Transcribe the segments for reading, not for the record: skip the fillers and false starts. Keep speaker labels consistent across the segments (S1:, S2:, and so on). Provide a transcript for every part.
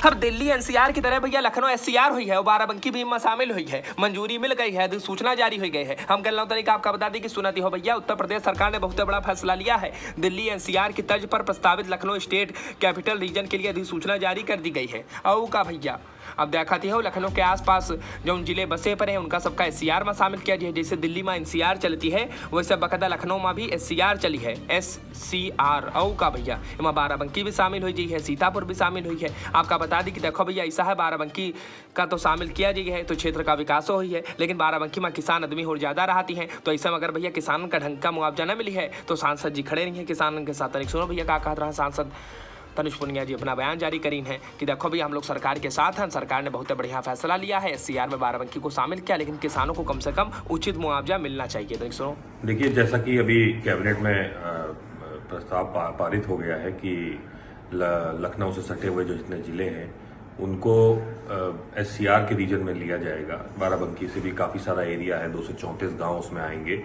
S1: अब दिल्ली एनसीआर की तरह भैया लखनऊ एससीआर हुई है और बाराबंकी भी में शामिल हुई है। मंजूरी मिल गई है, अधिसूचना जारी हो गई है। हम कल तरीका आपका बता दें कि सुनती हो भैया, उत्तर प्रदेश सरकार ने बहुत बड़ा फैसला लिया है। दिल्ली एनसीआर की तर्ज पर प्रस्तावित लखनऊ स्टेट कैपिटल रीजन के लिए अधिसूचना जारी कर दी गई है। और का भैया अब देखाती हो लखनऊ के आसपास जो जिले बसे पर हैं उनका सबका एससीआर में शामिल किया जाए। जैसे दिल्ली में एनसीआर चलती है वैसे बकायदा लखनऊ में भी एससीआर चली है, एससीआर। और का भैया इमा बाराबंकी भी शामिल हुई है, सीतापुर भी शामिल हुई है। आपका बता दी कि देखो भैया ऐसा है, बाराबंकी का तो शामिल किया गया है तो क्षेत्र का विकास हुई है, लेकिन बाराबंकी में किसान आदमी और ज्यादा रहती हैं। तो ऐसा में अगर भैया किसानों का ढंग का मुआवजा न मिली है तो सांसद जी खड़े नहीं है किसानों के साथ। सुनो भैया क्या कहा रहा सांसद तनुज पुनिया जी अपना बयान जारी करी है कि देखो भी हम लोग सरकार के साथ हैं, सरकार ने बहुत बढ़िया फैसला लिया है, एससीआर में बाराबंकी को शामिल किया, लेकिन किसानों को कम से कम उचित मुआवजा मिलना चाहिए। तो सुनो
S2: देखिए, जैसा कि अभी कैबिनेट में प्रस्ताव पारित हो गया है कि लखनऊ से सटे हुए जो जितने जिले हैं उनको एससीआर के रीजन में लिया जाएगा। बाराबंकी से भी काफी सारा एरिया है, 234 गांव उसमें आएंगे।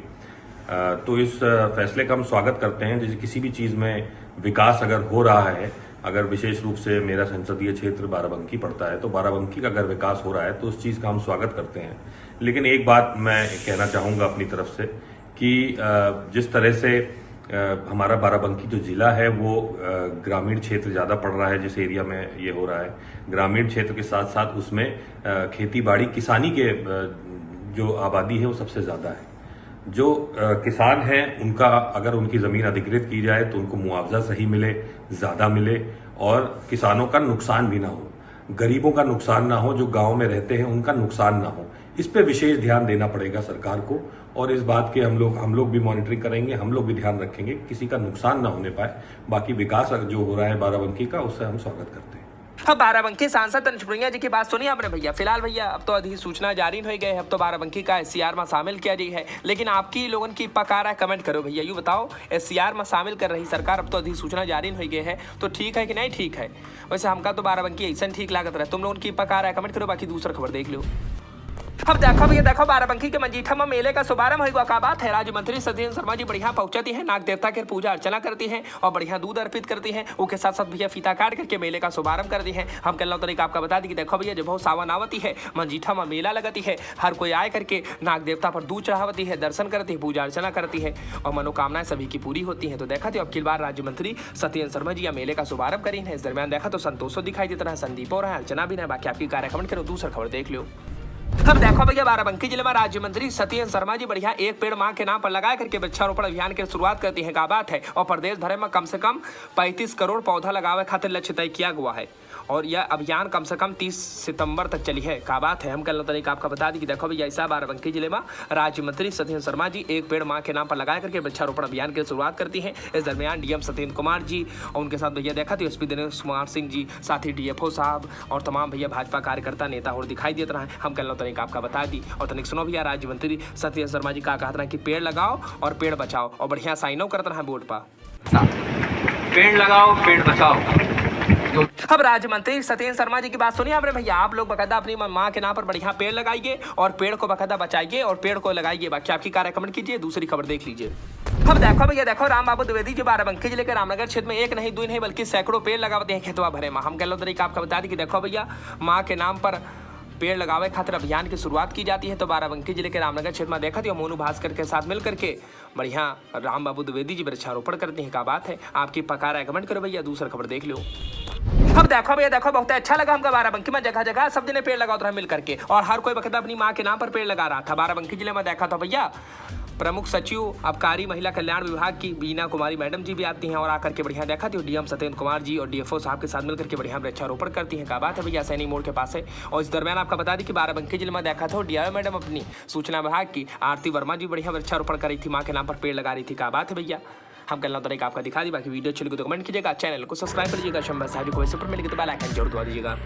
S2: तो इस फैसले का हम स्वागत करते हैं। जैसे किसी भी चीज में विकास अगर हो रहा है, अगर विशेष रूप से मेरा संसदीय क्षेत्र बाराबंकी पड़ता है तो बाराबंकी का अगर विकास हो रहा है तो उस चीज का हम स्वागत करते हैं। लेकिन एक बात मैं कहना चाहूंगा अपनी तरफ से कि जिस तरह से हमारा बाराबंकी जो जिला है वो ग्रामीण क्षेत्र ज्यादा पड़ रहा है, जिस एरिया में ये हो रहा है ग्रामीण क्षेत्र के साथ साथ उसमें खेती बाड़ी किसानी के जो आबादी है वो सबसे ज्यादा है। जो किसान हैं उनका अगर उनकी जमीन अधिकृत की जाए तो उनको मुआवजा सही मिले, ज्यादा मिले और किसानों का नुकसान भी ना हो, गरीबों का नुकसान ना हो, जो गांव में रहते हैं उनका नुकसान ना हो। इस पे विशेष ध्यान देना पड़ेगा सरकार को और इस बात के हम लोग भी मॉनिटरिंग करेंगे, हम लोग भी ध्यान रखेंगे किसी का नुकसान ना होने पाए। बाकी विकास जो हो रहा है बाराबंकी का उससे हम स्वागत करते हैं।
S1: अब बाराबंकी सांसद तनुज पुनिया जी की बात सुनी आपने भैया। फिलहाल भैया अब तो अधिसूचना जारी हो गई है, अब तो बाराबंकी का एससीआर में शामिल किया गया है, लेकिन आपकी लोगों की पकार है, कमेंट करो भैया। यूँ बताओ एससीआर में शामिल कर रही सरकार, अब तो अधिसूचना जारी हो गई है तो ठीक है कि नहीं ठीक है? वैसे हमका तो बाराबंकी ऐसा ठीक लागत रहा, तुम लोगों की पकार है, कमेंट करो। बाकी दूसरा खबर देख लो। अब देखो भैया देखो बाराबंकी के मजीठा में मेले का शुभारंभ हुआ। का बात है, राज्य मंत्री सत्येंद्र शर्मा जी बढ़िया पहुंचती है, नाग देवता की पूजा अर्चना करती हैं और बढ़िया दूध अर्पित करती हैं। उसके साथ साथ भैया फीता काट करके मेले का शुभारंभ कर दी है। हम कल तरीका आपका बता दी कि देखो भैया जब बहुत सावन आवती है मजीठा में मेला लगती है, हर कोई आए करके नाग देवता पर दूध चढ़ावती है, दर्शन करती है, पूजा अर्चना करती है और मनोकामनाएं सभी की पूरी होती है। तो देखा तो अब की बार राज्य मंत्री सत्येंद्र शर्मा जी मेले का शुभारंभ करी है। इस दरमियान देखा तो संतोषो दिखाई देता है, संदीप और अर्चना भी है। बाकी आपकी कार्यक्रम करो, दूसरा खबर देख लो। अब देखो भैया बाराबंकी जिले में राज्य मंत्री सत्येंद्र शर्मा जी बढ़िया एक पेड़ मां के नाम पर लगा करके वृक्षारोपण अभियान की शुरुआत करती है। का बात है, और प्रदेश भर में कम से कम 35 करोड़ पौधा लगावे खातिर लक्ष्य तय किया हुआ है और यह अभियान कम से कम 30 सितंबर तक चली है। का बात है, हम कल तरीका आपका बता दी कि देखो भैया ऐसा बाराबंकी जिले में राज्य मंत्री सत्येंद्र शर्मा जी एक पेड़ मां के नाम पर लगा करके वृक्षारोपण अभियान की शुरुआत करती है। इस दरमियान डीएम सत्येंद्र कुमार जी और उनके साथ भैया देखा तो एसपी दिनेश कुमार सिंह जी, साथ ही डीएफओ साहब और तमाम भैया भाजपा कार्यकर्ता नेता और दिखाई देते रहे। हम कल तरीका आपका बता दी और तनिक सुनो भैया राज्य मंत्री सत्येंद्र शर्मा जी का कहते हैं कि पेड़ लगाओ और पेड़ बचाओ और बढ़िया साइनों करते रहे बोर्ड पर, पेड़ लगाओ पेड़ बचाओ। अब राज्य मंत्री सत्येंद्र शर्मा जी की बात सुनिए आपने भैया, आप लोग बकायदा अपनी मां के नाम पर बढ़िया पेड़ लगाइए और पेड़ को बकायदा बचाइए और पेड़ को लगाइए। बाकी आपकी कार्यक्रम कीजिए, दूसरी खबर देख लीजिए। अब देखो भैया देखो राम बाबू द्विवेदी जी बाराबंकी जिले के रामनगर क्षेत्र में एक नहीं दो नहीं बल्कि सैकड़ों पेड़ लगाते हैं खेतवा भरे में। हम कल तरीका आपका बता दी कि देखो भैया माँ के नाम पर पेड़ लगावे खातिर अभियान की शुरुआत की जाती है। तो बाराबंकी जिले के रामनगर क्षेत्र में देखा तो मोनू भास्कर के साथ मिल करके बढ़िया राम बाबू द्विवेदी जी वृक्षारोपण करते हैं। का बात है, आपकी पकार है, कमेंट करो भैया। दूसरा खबर देख लो। अब देखो भैया देखो बहुत अच्छा लगा हमका बाराबंकी में जगह जगह सब जने पेड़ लगाते रहे मिल करके और हर कोई बकायदा अपनी माँ के नाम पर पेड़ लगा रहा था। बाराबंकी जिले में देखा तो भैया प्रमुख सचिव आबकारी महिला कल्याण विभाग की बीना कुमारी मैडम जी भी आती हैं और आकर के बढ़िया देखा थी डीएम सत्येंद्र कुमार जी और डीएफओ साहब के साथ मिलकर के बढ़िया वृक्षारोपण करती हैं। का बात है भैया सैनी मोड़ के पास है। और इस दरमियान आपका बता दी कि बाराबंकी जिले में देखा था डीआईओ मैडम अपनी सूचना विभाग की आरती वर्मा जी बढ़िया वृक्षारोपण कर रही थी, माँ के नाम पर पेड़ लगा रही थी। का बात है भैया, हम कल तरीका आपका दिखा दी। बाकी वीडियो अच्छी लगी तो कमेंट कीजिएगा, चैनल को सब्सक्राइब करिएगा, शंभर साइड को वैसे पर मिलेगी तो बेल आइकन जरूर दबा दीजिएगा।